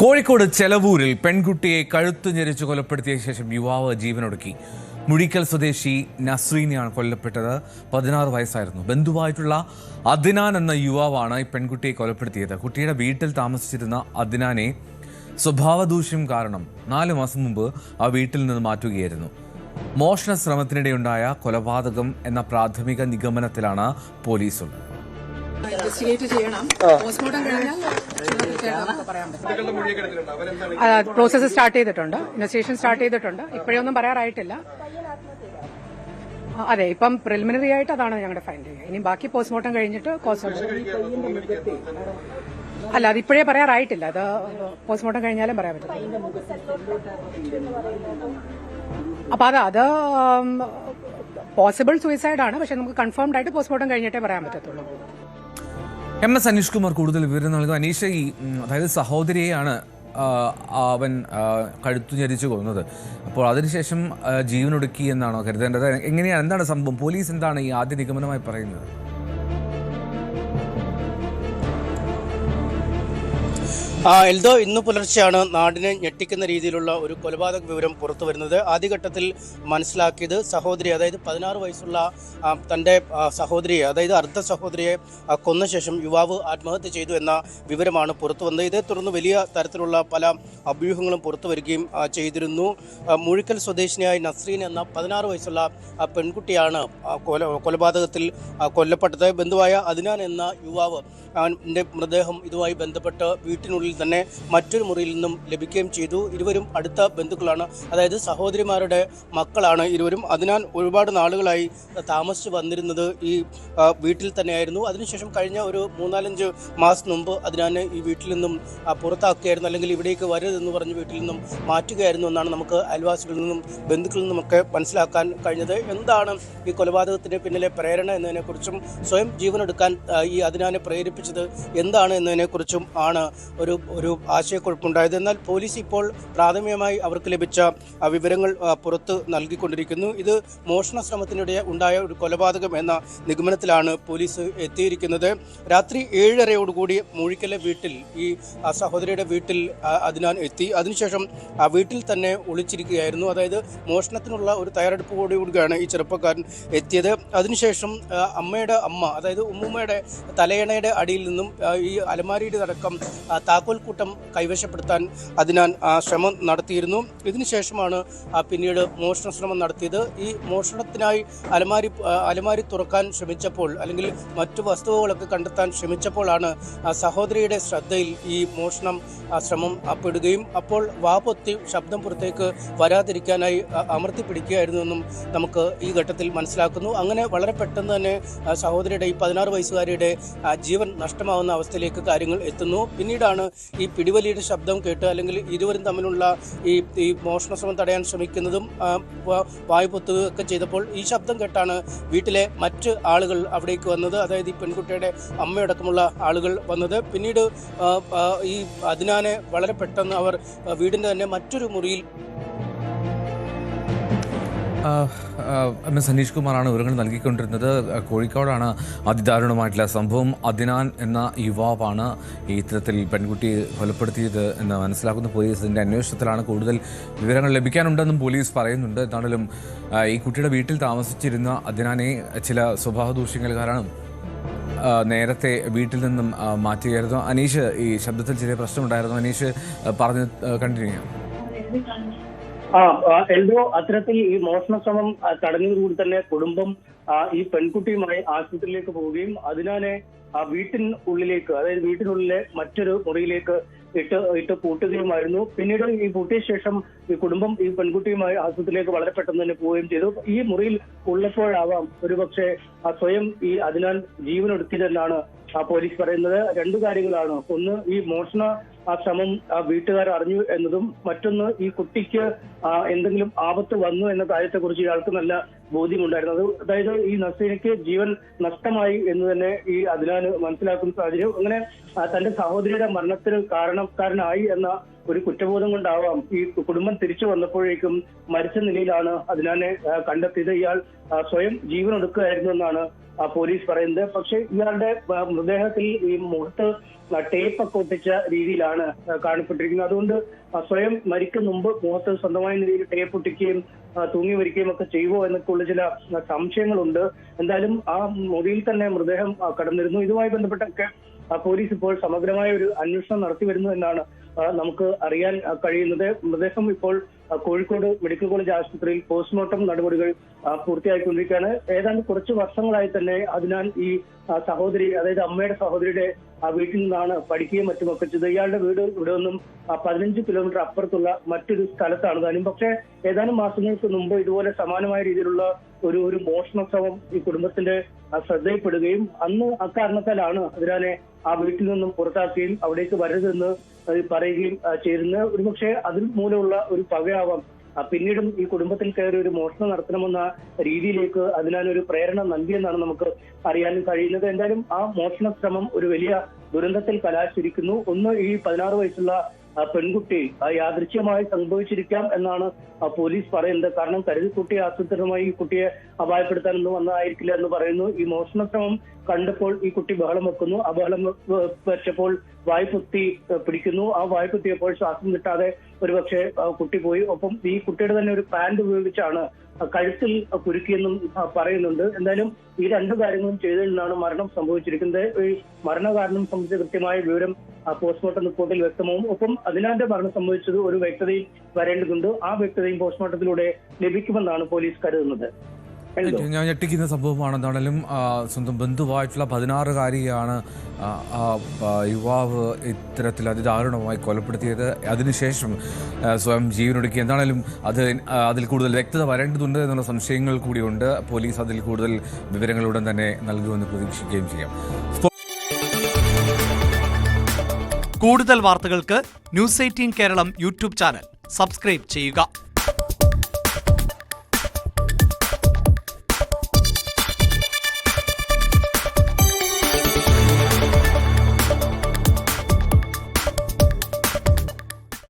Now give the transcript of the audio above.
കോഴിക്കോട് ചെലവൂരിൽ പെൺകുട്ടിയെ കഴുത്തു ഞെരിച്ച് കൊലപ്പെടുത്തിയ ശേഷം യുവാവ് ജീവനൊടുക്കി. മുഴിക്കൽ സ്വദേശി നസ്രീനെയാണ് കൊല്ലപ്പെട്ടത്. 16 വയസ്സായിരുന്നു. ബന്ധുവായിട്ടുള്ള അദ്നാൻ എന്ന യുവാവാണ് ഈ പെൺകുട്ടിയെ കൊലപ്പെടുത്തിയത്. കുട്ടിയുടെ വീട്ടിൽ താമസിച്ചിരുന്ന അദ്നാനെ സ്വഭാവദൂഷ്യം കാരണം 4 മാസം മുമ്പ് ആ വീട്ടിൽ നിന്ന് മാറ്റുകയായിരുന്നു. മോഷണ ശ്രമത്തിനിടെയുണ്ടായ കൊലപാതകം എന്ന പ്രാഥമിക നിഗമനത്തിലാണ് പോലീസ്. പ്രോസസ്സ് സ്റ്റാർട്ട് ചെയ്തിട്ടുണ്ട്, ഇൻവെസ്റ്റിഗേഷൻ സ്റ്റാർട്ട് ചെയ്തിട്ടുണ്ട്. ഇപ്പോഴൊന്നും പറയാറായിട്ടില്ല. അതെ, ഇപ്പം പ്രിലിമിനറി ആയിട്ട് അതാണ് ഞങ്ങളുടെ ഫൈൻഡ് ചെയ്യുക. ഇനി ബാക്കി പോസ്റ്റ്മോർട്ടം കഴിഞ്ഞിട്ട് അല്ല, അതിപ്പോഴേ പറയാറായിട്ടില്ല. അത് പോസ്റ്റ്മോർട്ടം കഴിഞ്ഞാലും പറയാൻ പറ്റില്ല. അപ്പൊ അത് പോസിബിൾ സൂയിസൈഡ് ആണ്. പക്ഷെ നമുക്ക് കൺഫേംഡ് ആയിട്ട് പോസ്റ്റ്മോർട്ടം കഴിഞ്ഞിട്ടേ പറയാൻ പറ്റത്തുള്ളൂ. MS അനീഷ് കുമാർ കൂടുതൽ വിവരം നൽകും. അനീഷ്, അതായത് സഹോദരിയെയാണ് അവൻ കഴുത്തു ഞെരിച്ചു കൊന്നത്. അപ്പോൾ അതിനുശേഷം ജീവനൊടുക്കി എന്നാണോ കരുതേണ്ടത്? എന്താണ് സംഭവം? പോലീസ് എന്താണ് ഈ ആദ്യ നിഗമനമായി പറയുന്നത്? എൽദോ, ഇന്ന് പുലർച്ചെയാണ് നാടിനെ ഞെട്ടിക്കുന്ന രീതിയിലുള്ള ഒരു കൊലപാതക വിവരം പുറത്തു വരുന്നത്. ആദ്യഘട്ടത്തിൽ മനസ്സിലാക്കിയത് സഹോദരി, അതായത് 16 വയസ്സുള്ള തൻ്റെ സഹോദരിയെ, അതായത് അർദ്ധ സഹോദരിയെ കൊന്ന ശേഷം യുവാവ് ആത്മഹത്യ ചെയ്തു എന്ന വിവരമാണ് പുറത്തു വന്നത്. ഇതേ തുടർന്ന് വലിയ തരത്തിലുള്ള പല അഭ്യൂഹങ്ങളും പുറത്തു വരികയും ചെയ്തിരുന്നു. മുഴിക്കൽ സ്വദേശിനിയായ നസ്രീൻ എന്ന 16 വയസ്സുള്ള പെൺകുട്ടിയാണ് കൊലപാതകത്തിൽ കൊല്ലപ്പെട്ടത്. ബന്ധുവായ അദ്നാൻ എന്ന യുവാവ് അവൻ്റെ മൃതദേഹം ഇതുമായി ബന്ധപ്പെട്ട് വീട്ടിനുള്ളിൽ തന്നെ മറ്റൊരു മുറിയിൽ നിന്നും ലഭിക്കുകയും ചെയ്തു. ഇരുവരും അടുത്ത ബന്ധുക്കളാണ്, അതായത് സഹോദരിമാരുടെ മക്കളാണ് ഇരുവരും. അദ്നാൻ ഒരുപാട് നാളുകളായി താമസിച്ച് വന്നിരുന്നത് ഈ വീട്ടിൽ തന്നെയായിരുന്നു. അതിനുശേഷം കഴിഞ്ഞ ഒരു 3-4 മാസം മുമ്പ് അദ്നാനെ ഈ വീട്ടിൽ നിന്നും പുറത്താക്കുകയായിരുന്നു, അല്ലെങ്കിൽ ഇവിടേക്ക് വരരുതെന്ന് പറഞ്ഞ് വീട്ടിൽ നിന്നും മാറ്റുകയായിരുന്നു എന്നാണ് നമുക്ക് അയൽവാസികളിൽ നിന്നും ബന്ധുക്കളിൽ നിന്നുമൊക്കെ മനസ്സിലാക്കാൻ കഴിഞ്ഞത്. എന്താണ് ഈ കൊലപാതകത്തിന് പിന്നിലെ പ്രേരണ എന്നതിനെക്കുറിച്ചും സ്വയം ജീവനെടുക്കാൻ ഈ അദ്നാനെ പ്രേരിപ്പിച്ചത് എന്താണ് എന്നതിനെക്കുറിച്ചും ആണ് ഒരു ആശയക്കുഴപ്പമുണ്ടായത്. എന്നാൽ പോലീസ് ഇപ്പോൾ പ്രാഥമികമായി അവർക്ക് ലഭിച്ച വിവരങ്ങൾ പുറത്ത് നൽകിക്കൊണ്ടിരിക്കുന്നു. ഇത് മോഷണ ശ്രമത്തിനിടെ ഉണ്ടായ ഒരു കൊലപാതകം എന്ന നിഗമനത്തിലാണ് പോലീസ് എത്തിയിരിക്കുന്നത്. രാത്രി 7:30 മൂഴിക്കലെ വീട്ടിൽ, ഈ സഹോദരിയുടെ വീട്ടിൽ അദ്നാൻ എത്തി. അതിനുശേഷം ആ വീട്ടിൽ തന്നെ ഒളിച്ചിരിക്കുകയായിരുന്നു. അതായത് മോഷണത്തിനുള്ള ഒരു തയ്യാറെടുപ്പോടുകൂടിയാണ് ഈ ചെറുപ്പക്കാരൻ എത്തിയത്. അതിനുശേഷം അമ്മയുടെ അമ്മ, അതായത് ഉമ്മുമ്മയുടെ തലയണയുടെ അടിയിൽ നിന്നും ഈ അലമാരിയുടെ അടക്കം താക്കോൽക്കൂട്ടം കൈവശപ്പെടുത്താൻ അദ്നാൻ ശ്രമം നടത്തിയിരുന്നു. ഇതിനുശേഷമാണ് പിന്നീട് മോഷണ ശ്രമം നടത്തിയത്. ഈ മോഷണത്തിനായി അലമാരി തുറക്കാൻ ശ്രമിച്ചപ്പോൾ, അല്ലെങ്കിൽ മറ്റു വസ്തുവകളൊക്കെ കണ്ടെത്താൻ ശ്രമിച്ചപ്പോഴാണ് സഹോദരിയുടെ ശ്രദ്ധയിൽ ഈ മോഷണം ശ്രമം പെടുകയും അപ്പോൾ വാപൊത്തി ശബ്ദം പുറത്തേക്ക് വരാതിരിക്കാനായി അമർത്തി പിടിക്കുകയായിരുന്നു എന്നും നമുക്ക് ഈ ഘട്ടത്തിൽ മനസ്സിലാക്കുന്നു. അങ്ങനെ വളരെ പെട്ടെന്ന് തന്നെ സഹോദരിയുടെ, ഈ 16 വയസ്സുകാരിയുടെ ജീവൻ നഷ്ടമാവുന്ന അവസ്ഥയിലേക്ക് കാര്യങ്ങൾ എത്തുന്നു. പിന്നീടാണ് ഈ പിടിവലിയുടെ ശബ്ദം കേട്ട്, അല്ലെങ്കിൽ ഇരുവരും തമ്മിലുള്ള ഈ മോഷണ ശ്രമം തടയാൻ ശ്രമിക്കുന്നതും വായു പൊത്തുകയൊക്കെ ചെയ്തപ്പോൾ ഈ ശബ്ദം കേട്ടാണ് വീട്ടിലെ മറ്റ് ആളുകൾ അവിടേക്ക് വന്നത്, അതായത് ഈ പെൺകുട്ടിയുടെ അമ്മയടക്കമുള്ള ആളുകൾ വന്നത്. പിന്നീട് ഈ അദ്നാനെ വളരെ പെട്ടെന്ന് അവർ വീടിൻ്റെ തന്നെ മറ്റൊരു മുറിയിൽ MS അനീഷ് കുമാറാണ് വിവരങ്ങൾ നൽകിക്കൊണ്ടിരുന്നത്. കോഴിക്കോടാണ് അതിദാരുണമായിട്ടുള്ള സംഭവം. അദ്നാൻ എന്ന യുവാവാണ് ഈ ഇത്തരത്തിൽ പെൺകുട്ടിയെ കൊലപ്പെടുത്തിയത് എന്ന് മനസ്സിലാക്കുന്ന പോലീസിൻ്റെ അന്വേഷണത്തിലാണ്. കൂടുതൽ വിവരങ്ങൾ ലഭിക്കാനുണ്ടെന്നും പോലീസ് പറയുന്നുണ്ട്. എന്നാലും ഈ കുട്ടിയുടെ വീട്ടിൽ താമസിച്ചിരുന്ന അദ്നാനെ ചില സ്വഭാവ ദൂഷ്യങ്ങൾ കാരണം നേരത്തെ വീട്ടിൽ നിന്നും മാറ്റുകയായിരുന്നു. അനീഷ്, ഈ ശബ്ദത്തിൽ ചെറിയ പ്രശ്നമുണ്ടായിരുന്നു. അനീഷ് പറഞ്ഞ് കണ്ടിന്യൂ ചെയ്യാം. എൽദോ, അത്തരത്തിൽ ഈ മോഷണ ശ്രമം തടഞ്ഞതോടുകൂടി തന്നെ കുടുംബം ഈ പെൺകുട്ടിയുമായി ആശുപത്രിയിലേക്ക് പോവുകയും അദ്നാനെ വീട്ടിനുള്ളിലേക്ക്, അതായത് വീട്ടിനുള്ളിലെ മറ്റൊരു മുറിയിലേക്ക് ഇട്ട് പൂട്ടുകയുമായിരുന്നു. പിന്നീട് ഈ പൂട്ടിയ ശേഷം ഈ കുടുംബം ഈ പെൺകുട്ടിയുമായി ആശുപത്രിയിലേക്ക് വളരെ പെട്ടെന്ന് തന്നെ പോവുകയും ചെയ്തു. ഈ മുറിയിൽ ഉള്ളപ്പോഴാവാം ഒരുപക്ഷെ സ്വയം ഈ അദ്നാൻ ജീവനൊടുക്കിയതെന്നാണ് പോലീസ് പറയുന്നത്. 2 കാര്യങ്ങളാണ്. ഒന്ന്, ഈ മോഷണ ശ്രമം വീട്ടുകാർ അറിഞ്ഞു എന്നതും, മറ്റൊന്ന് ഈ കുട്ടിക്ക് എന്തെങ്കിലും ആപത്ത് വന്നു എന്ന കാര്യത്തെക്കുറിച്ച് ഇയാൾക്ക് നല്ല ബോധ്യമുണ്ടായിരുന്നു. അതായത് ഈ നസ്രീനയ്ക്ക് ജീവൻ നഷ്ടമായി എന്ന് തന്നെ ഈ അദ്നാൻ മനസ്സിലാക്കുന്ന സാഹചര്യം. അങ്ങനെ തന്റെ സഹോദരിയുടെ മരണത്തിന് കാരണക്കാരനായി എന്ന ഒരു കുറ്റബോധം കൊണ്ടാവാം ഈ കുടുംബം തിരിച്ചു വന്നപ്പോഴേക്കും മരിച്ച നിലയിലാണ് അതിനാനെ കണ്ടെത്തിയത്. ഇയാൾ സ്വയം ജീവൻ ഒടുക്കുകയായിരുന്നു എന്നാണ് പോലീസ് പറയുന്നത്. പക്ഷേ ഇയാളുടെ മൃതദേഹത്തിൽ ഈ മുഖത്ത് ടേപ്പ് ഒക്കെ ഒട്ടിച്ച രീതിയിലാണ് കാണപ്പെട്ടിരിക്കുന്നത്. അതുകൊണ്ട് സ്വയം മരിക്കും മുമ്പ് മുഖത്ത് സ്വന്തമായ രീതിയിൽ ടേപ്പ് ഒട്ടിക്കുകയും തൂങ്ങി മരിക്കുകയും ഒക്കെ ചെയ്യുമോ എന്നൊക്കെയുള്ള ചില സംശയങ്ങളുണ്ട്. എന്തായാലും ആ മുറിയിൽ തന്നെ മൃതദേഹം കടന്നിരുന്നു. ഇതുമായി ബന്ധപ്പെട്ടൊക്കെ പോലീസ് ഇപ്പോൾ സമഗ്രമായ ഒരു അന്വേഷണം നടത്തി വരുന്നു എന്നാണ് നമുക്ക് അറിയാൻ കഴിയുന്നത്. മൃതദേഹം ഇപ്പോൾ കോഴിക്കോട് മെഡിക്കൽ കോളേജ് ആശുപത്രിയിൽ പോസ്റ്റ്മോർട്ടം നടപടികൾ പൂർത്തിയായിക്കൊണ്ടിരിക്കുകയാണ്. ഏതാണ്ട് കുറച്ച് വർഷങ്ങളായി തന്നെ അതിനാൽ ഈ സഹോദരി, അതായത് അമ്മയുടെ സഹോദരിയുടെ വീട്ടിൽ നിന്നാണ് പഠിക്കുകയും മറ്റുമൊക്കെ ചെയ്തത്. ഇയാളുടെ വീട് ഇവിടെ നിന്നും 15 കിലോമീറ്റർ അപ്പുറത്തുള്ള മറ്റൊരു സ്ഥലത്താണ് താനും. പക്ഷേ ഏതാനും മാസങ്ങൾക്ക് മുമ്പ് ഇതുപോലെ സമാനമായ രീതിയിലുള്ള ഒരു മോഷണ ശ്രമം ഈ കുടുംബത്തിന്റെ ശ്രദ്ധയിൽപ്പെടുകയും അന്ന് അക്കാരണത്താലാണ് അതിനെ ആ വീട്ടിൽ നിന്നും പുറത്താക്കുകയും അവിടേക്ക് വരരുതെന്ന് പറയുകയും ചെയ്തിരുന്നത്. ഒരുപക്ഷെ അതിൽ മൂലമുള്ള ഒരു പകയാവാം പിന്നീടും ഈ കുടുംബത്തിൽ കയറി ഒരു മോഷണം നടത്തണമെന്ന രീതിയിലേക്ക് അതിനൊരു പ്രേരണ നൽകിയെന്നാണ് നമുക്ക് അറിയാൻ കഴിയുന്നത്. എന്തായാലും ആ മോഷണ ശ്രമം ഒരു വലിയ ദുരന്തത്തിൽ കലാശിരിക്കുന്നു. ഒന്ന്, ഈ 16 വയസ്സുള്ള പെൺകുട്ടി യാദൃശ്യമായി സംഭവിച്ചിരിക്കാം എന്നാണ് പോലീസ് പറയുന്നത്. കാരണം കരുതിക്കുട്ടി ആസൂത്രിതമായി ഈ കുട്ടിയെ അപായപ്പെടുത്താനൊന്നും വന്നതായിരിക്കില്ല എന്ന് പറയുന്നു. ഈ മോഷണ ശ്രമം കണ്ടപ്പോൾ ഈ കുട്ടി ബഹളം വെക്കുന്നു. ആ ബഹളം വെച്ചപ്പോൾ വായ്പൊത്തി പിടിക്കുന്നു. ആ വായ്പൊത്തിയപ്പോൾ ശ്വാസം കിട്ടാതെ ഒരുപക്ഷെ കുട്ടി പോയി. ഒപ്പം ഈ കുട്ടിയുടെ തന്നെ ഒരു പാന്റ് ഉപയോഗിച്ചാണ് കഴുത്തിൽ കുരുക്കിയെന്നും പറയുന്നുണ്ട്. എന്തായാലും ഈ രണ്ട് കാര്യങ്ങളും ചെയ്തതിൽ നിന്നാണ് മരണം സംഭവിച്ചിരിക്കുന്നത്. ഈ മരണകാരണം സംബന്ധിച്ച കൃത്യമായ വിവരം പോസ്റ്റ്മോർട്ടം റിപ്പോർട്ടിൽ വ്യക്തമാവും. ഒപ്പം അതിനാന്റെ മരണം സംഭവിച്ചത് ഒരു വ്യക്തതയും വരേണ്ടതുണ്ട്. ആ വ്യക്തതയും പോസ്റ്റ്മോർട്ടത്തിലൂടെ ലഭിക്കുമെന്നാണ് പോലീസ് കരുതുന്നത്. ഞാൻ ഞെട്ടിക്കുന്ന സംഭവമാണ്. എന്താണെങ്കിലും സ്വന്തം ബന്ധുവായിട്ടുള്ള 16-കാരിയാണ് യുവാവ് ഇത്തരത്തിൽ അതിദാരുണമായി കൊലപ്പെടുത്തിയത്. അതിനുശേഷം സ്വയം ജീവനൊടുക്കി. എന്താണെങ്കിലും അതിൽ കൂടുതൽ വ്യക്തത വരേണ്ടതുണ്ട് എന്നുള്ള സംശയങ്ങൾ കൂടിയുണ്ട്. പോലീസ് അതിൽ കൂടുതൽ വിവരങ്ങളുടൻ തന്നെ നൽകുമെന്ന് പ്രതീക്ഷിക്കുകയും ചെയ്യാം. കൂടുതൽ വാർത്തകൾക്ക് news 18 Keralam YouTube channel subscribe ചെയ്യുക.